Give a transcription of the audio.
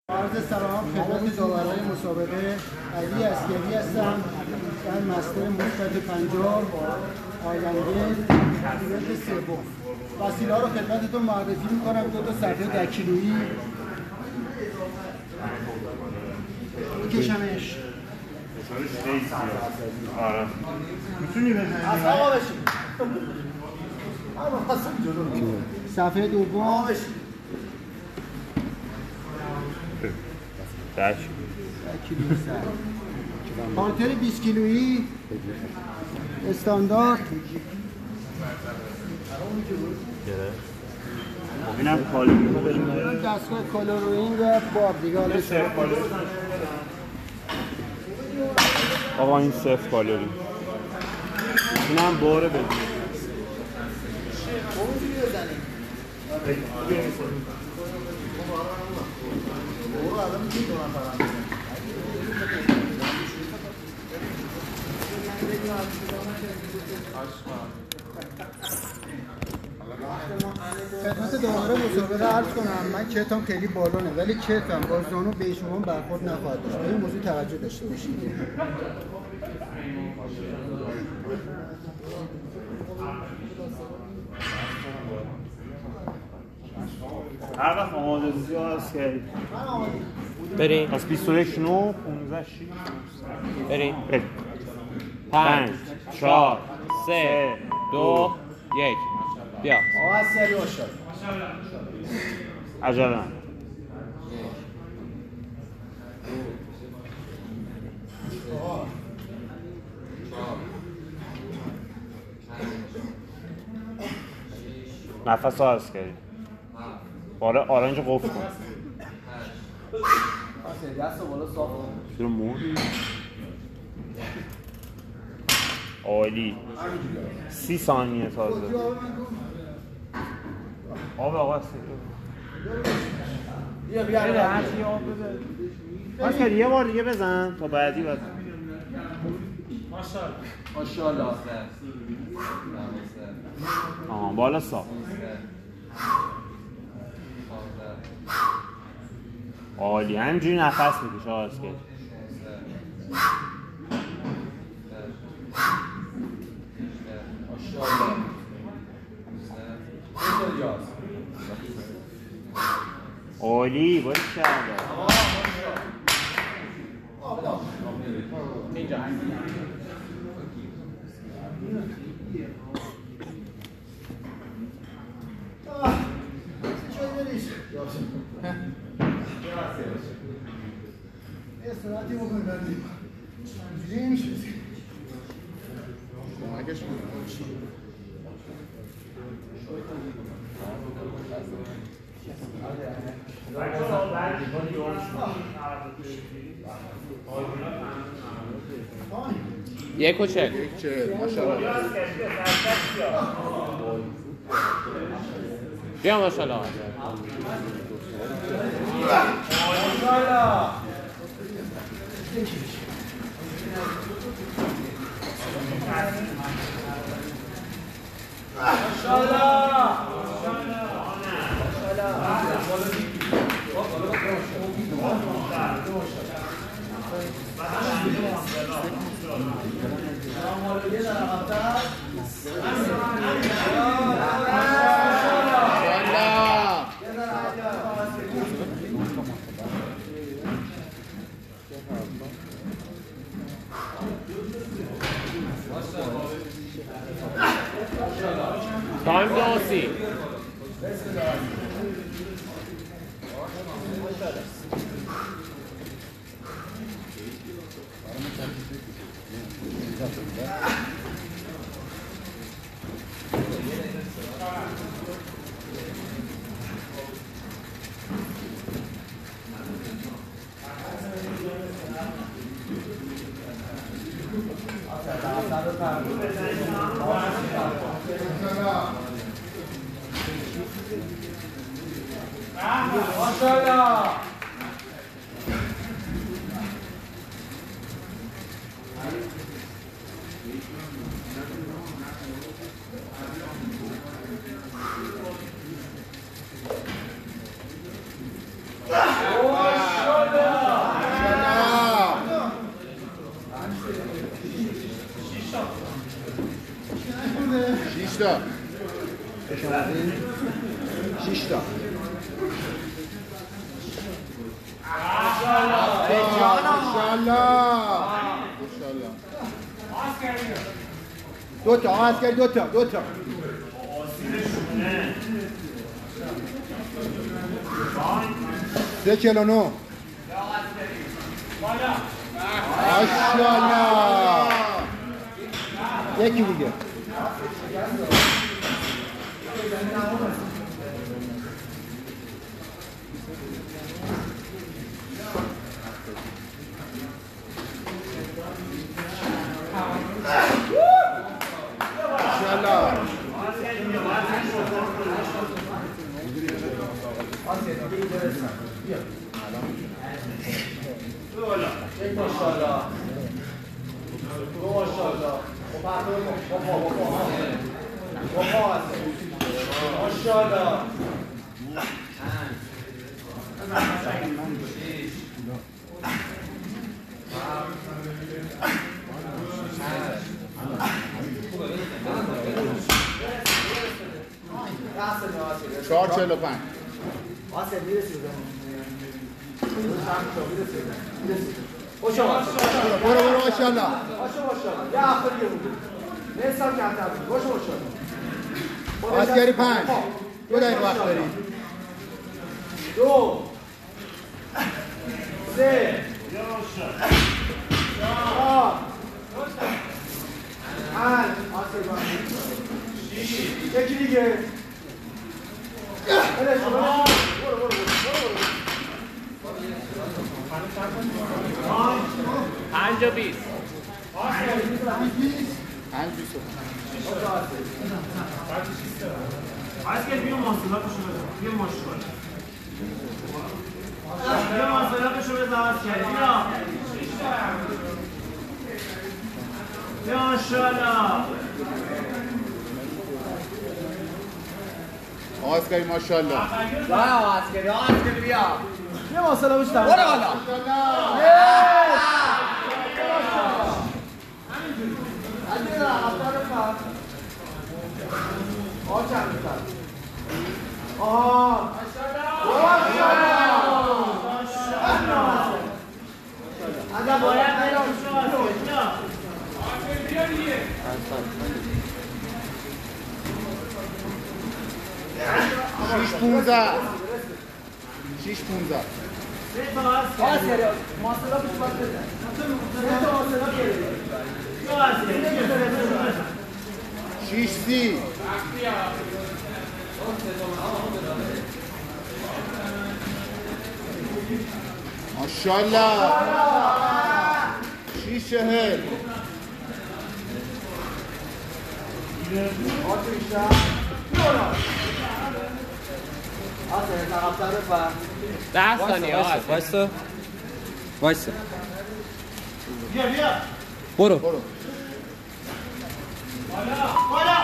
عرض سلام خدمت داورای مسابقه علی اسکری هستم در مستر مثبت 50 آینده ایونت سوم. وسیله‌ها رو خدمتتون معرفی می‌کنم. دو تا صفحه 10 کیلویی می‌کشمش. آره میتونی بزنی از آقا بشین. صفحه دوم 10 کیلویی سر. هالتر 20 کیلویی استاندارد. اینم کالری دستگاه کالورینگ و باب دیگه حالا آقا این 0 کالری اینم باره بدید خدمت داور مسابقه عرض کنم من کتم خیلی بالانه ولی کتم با زانو به شما برخورد نخواهد داشت. به این موضوع توجه داشته باشید. هر وقت آمادگی هست که بریم از 21 9 15 6 بریم بریم 5 4 3 2 1 بیا آقا از سری باشد. عجبا نفس ها هست کردیم آرنج قفل کن چرا موری عالی 30 ثانیه تازه آقا هستی بیا هرچی آب بده ماشکر یه بار دیگه بزن تا بعدی بزن ماشاءالله بالا صاف عالی همینجوری نفس میکش آقا اسکیت عالی باید کرده استراحتی بکنید بردیم اینجوری نمیشه کمکش یک و چل بیا ماشاءالله تایم داسی ماشاءالله Oh! تا خوش آمدین 6 تا ماشاءالله 2 تا عسکری 2 تا 2 تا 3 کیلو 9 ماشاءالله یکی دیگه ماشاءالله چهار 45 برو ماشاءالله عسکری 5 2 دقیقه وقت دارید 2 3 یکی دیگه 5 و 20 عسکر بیا محصولاتشو بزن بیا ماشاءالله بیا محصولاتشو بزن عسکر بیا ماشاءالله عسکری ماشاءالله عسکری بیا یه ماسالا بشتم برو بالا شیش 15 6 15 6 30 ماشاءالله 6 40 10 ثانیه وایسا وایسا بیا برو برو بالا